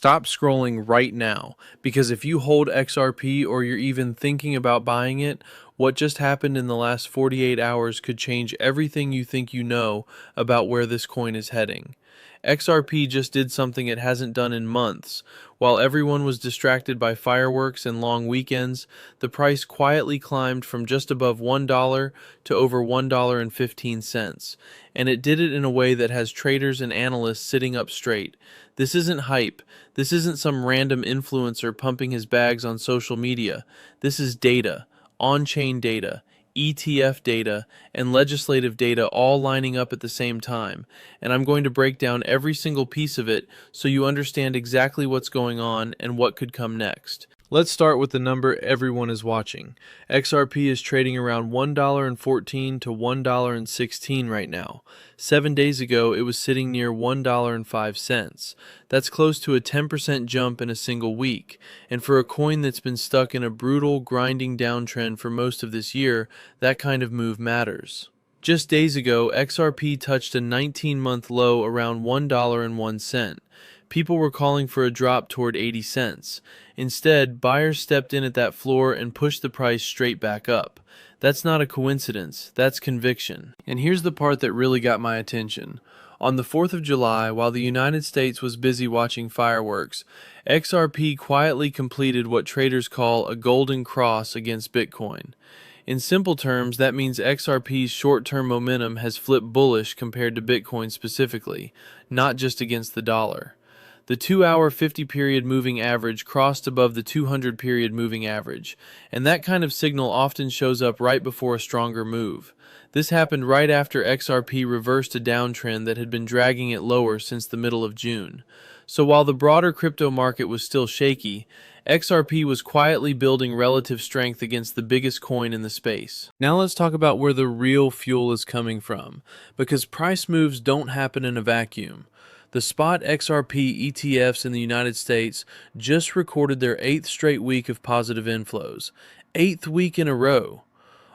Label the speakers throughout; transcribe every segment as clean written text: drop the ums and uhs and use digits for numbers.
Speaker 1: Stop scrolling right now, because if you hold XRP or you're even thinking about buying it, what just happened in the last 48 hours could change everything you think you know about where this coin is heading. XRP just did something it hasn't done in months. While everyone was distracted by fireworks and long weekends, the price quietly climbed from just above $1 to over $1.15, and it did it in a way that has traders and analysts sitting up straight. This isn't hype. This isn't some random influencer pumping his bags on social media. This is data, on-chain data, ETF data, and legislative data all lining up at the same time, and I'm going to break down every single piece of it so you understand exactly what's going on and what could come next. Let's start with the number everyone is watching. XRP is trading around $1.14 to $1.16 right now. 7 days ago, it was sitting near $1.05. That's close to a 10% jump in a single week. And for a coin that's been stuck in a brutal, grinding downtrend for most of this year, that kind of move matters. Just days ago, XRP touched a 19-month low around $1.01. People were calling for a drop toward 80 cents. Instead, buyers stepped in at that floor and pushed the price straight back up. That's not a coincidence, that's conviction. And here's the part that really got my attention. On the 4th of July, while the United States was busy watching fireworks, XRP quietly completed what traders call a golden cross against Bitcoin. In simple terms, that means XRP's short-term momentum has flipped bullish compared to Bitcoin specifically, not just against the dollar. The 2-hour 50-period moving average crossed above the 200-period moving average, and that kind of signal often shows up right before a stronger move. This happened right after XRP reversed a downtrend that had been dragging it lower since the middle of June. So while the broader crypto market was still shaky, XRP was quietly building relative strength against the biggest coin in the space. Now let's talk about where the real fuel is coming from, because price moves don't happen in a vacuum. The spot XRP ETFs in the United States just recorded their 8th straight week of positive inflows. 8th week in a row.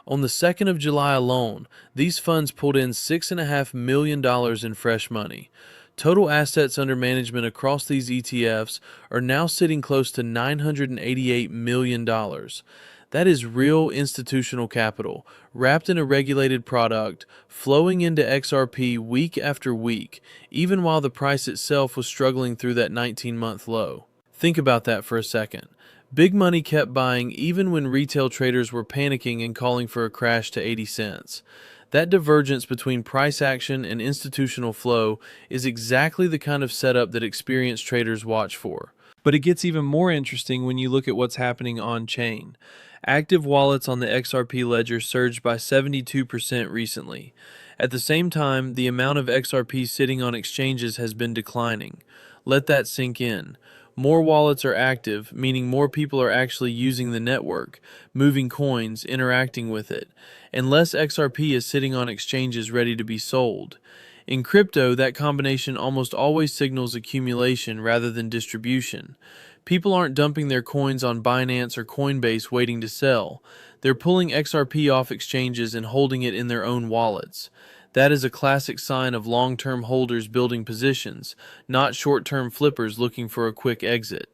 Speaker 1: On the 2nd of July alone, these funds pulled in $6.5 million in fresh money. Total assets under management across these ETFs are now sitting close to $988 million. That is real institutional capital, wrapped in a regulated product, flowing into XRP week after week, even while the price itself was struggling through that 19-month low. Think about that for a second. Big money kept buying even when retail traders were panicking and calling for a crash to 80 cents. That divergence between price action and institutional flow is exactly the kind of setup that experienced traders watch for. But it gets even more interesting when you look at what's happening on-chain. Active wallets on the XRP ledger surged by 72% recently. At the same time, the amount of XRP sitting on exchanges has been declining. Let that sink in. More wallets are active, meaning more people are actually using the network, moving coins, interacting with it, and less XRP is sitting on exchanges ready to be sold. In crypto, that combination almost always signals accumulation rather than distribution. People aren't dumping their coins on Binance or Coinbase waiting to sell. They're pulling XRP off exchanges and holding it in their own wallets. That is a classic sign of long-term holders building positions, not short-term flippers looking for a quick exit.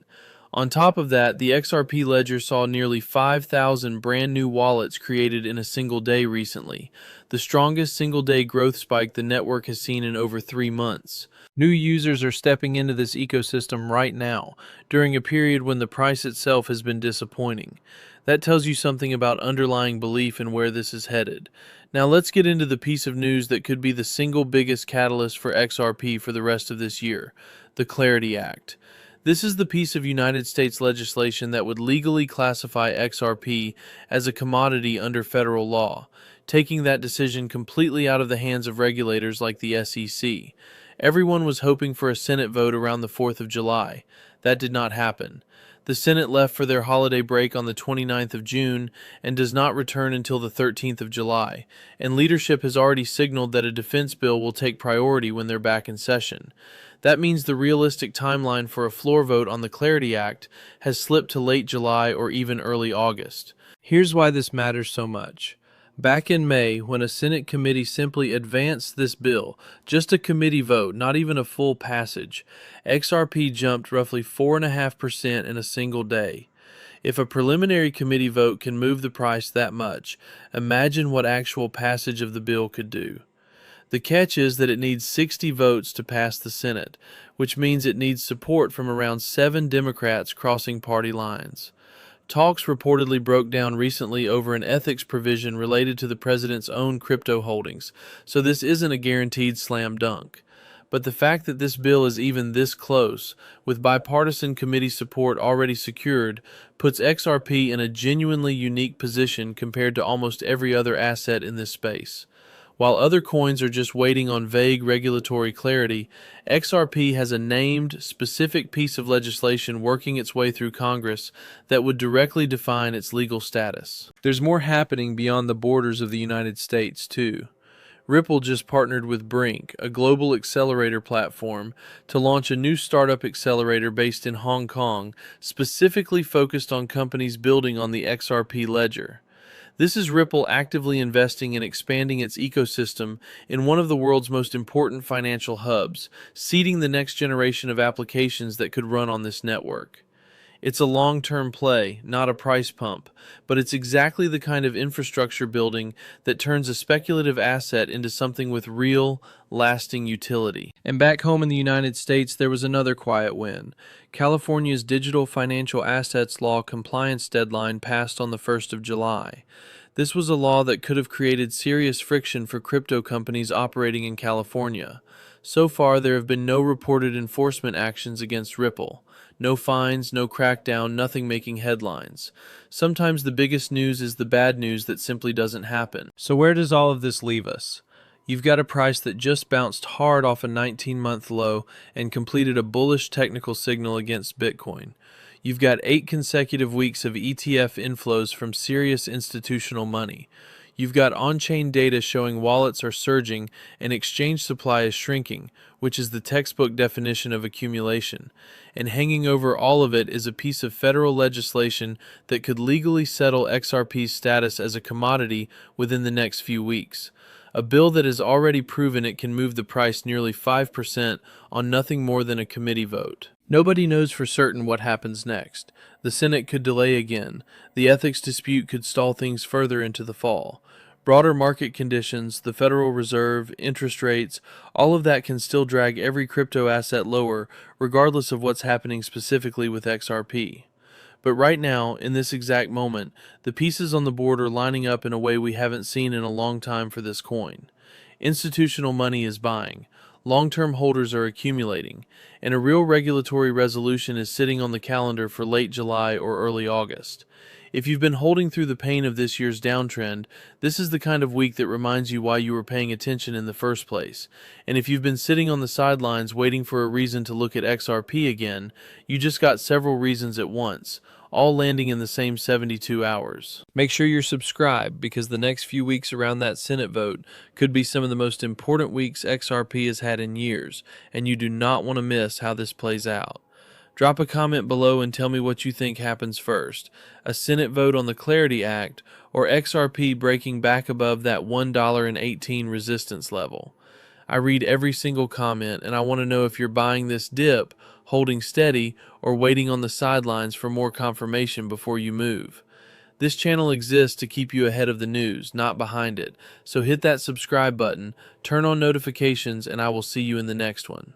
Speaker 1: On top of that, the XRP ledger saw nearly 5,000 brand new wallets created in a single day recently, the strongest single-day growth spike the network has seen in over 3 months. New users are stepping into this ecosystem right now, during a period when the price itself has been disappointing. That tells you something about underlying belief in where this is headed. Now let's get into the piece of news that could be the single biggest catalyst for XRP for the rest of this year, the Clarity Act. This is the piece of United States legislation that would legally classify XRP as a commodity under federal law, taking that decision completely out of the hands of regulators like the SEC. Everyone was hoping for a Senate vote around the 4th of July. That did not happen. The Senate left for their holiday break on the 29th of June and does not return until the 13th of July, and leadership has already signaled that a defense bill will take priority when they're back in session. That means the realistic timeline for a floor vote on the Clarity Act has slipped to late July or even early August. Here's why this matters so much. Back in May, when a Senate committee simply advanced this bill, just a committee vote, not even a full passage, XRP jumped roughly 4.5% in a single day. If a preliminary committee vote can move the price that much, imagine what actual passage of the bill could do. The catch is that it needs 60 votes to pass the Senate, which means it needs support from around 7 Democrats crossing party lines. Talks reportedly broke down recently over an ethics provision related to the president's own crypto holdings, so this isn't a guaranteed slam dunk. But the fact that this bill is even this close, with bipartisan committee support already secured, puts XRP in a genuinely unique position compared to almost every other asset in this space. While other coins are just waiting on vague regulatory clarity, XRP has a named, specific piece of legislation working its way through Congress that would directly define its legal status. There's more happening beyond the borders of the United States, too. Ripple just partnered with Brinc, a global accelerator platform, to launch a new startup accelerator based in Hong Kong, specifically focused on companies building on the XRP ledger. This is Ripple actively investing in expanding its ecosystem in one of the world's most important financial hubs, seeding the next generation of applications that could run on this network. It's a long-term play, not a price pump, but it's exactly the kind of infrastructure building that turns a speculative asset into something with real, lasting utility. And back home in the United States, there was another quiet win. California's Digital Financial Assets Law compliance deadline passed on the 1st of July. This was a law that could have created serious friction for crypto companies operating in California. So far, there have been no reported enforcement actions against Ripple. No fines, no crackdown, nothing making headlines. Sometimes the biggest news is the bad news that simply doesn't happen. So where does all of this leave us? You've got a price that just bounced hard off a 19-month low and completed a bullish technical signal against Bitcoin. You've got 8 consecutive weeks of ETF inflows from serious institutional money. You've got on-chain data showing wallets are surging and exchange supply is shrinking, which is the textbook definition of accumulation. And hanging over all of it is a piece of federal legislation that could legally settle XRP's status as a commodity within the next few weeks. A bill that has already proven it can move the price nearly 5% on nothing more than a committee vote. Nobody knows for certain what happens next. The Senate could delay again. The ethics dispute could stall things further into the fall. Broader market conditions, the Federal Reserve, interest rates, all of that can still drag every crypto asset lower, regardless of what's happening specifically with XRP. But right now, in this exact moment, the pieces on the board are lining up in a way we haven't seen in a long time for this coin. Institutional money is buying. Long-term holders are accumulating, and a real regulatory resolution is sitting on the calendar for late July or early August. If you've been holding through the pain of this year's downtrend, this is the kind of week that reminds you why you were paying attention in the first place. And if you've been sitting on the sidelines waiting for a reason to look at XRP again, you just got several reasons at once, all landing in the same 72 hours. Make sure you're subscribed because the next few weeks around that Senate vote could be some of the most important weeks XRP has had in years, and you do not want to miss how this plays out. Drop a comment below and tell me what you think happens first, a Senate vote on the Clarity Act or XRP breaking back above that $1.18 resistance level. I read every single comment and I want to know if you're buying this dip, holding steady, or waiting on the sidelines for more confirmation before you move. This channel exists to keep you ahead of the news, not behind it, so hit that subscribe button, turn on notifications, and I will see you in the next one.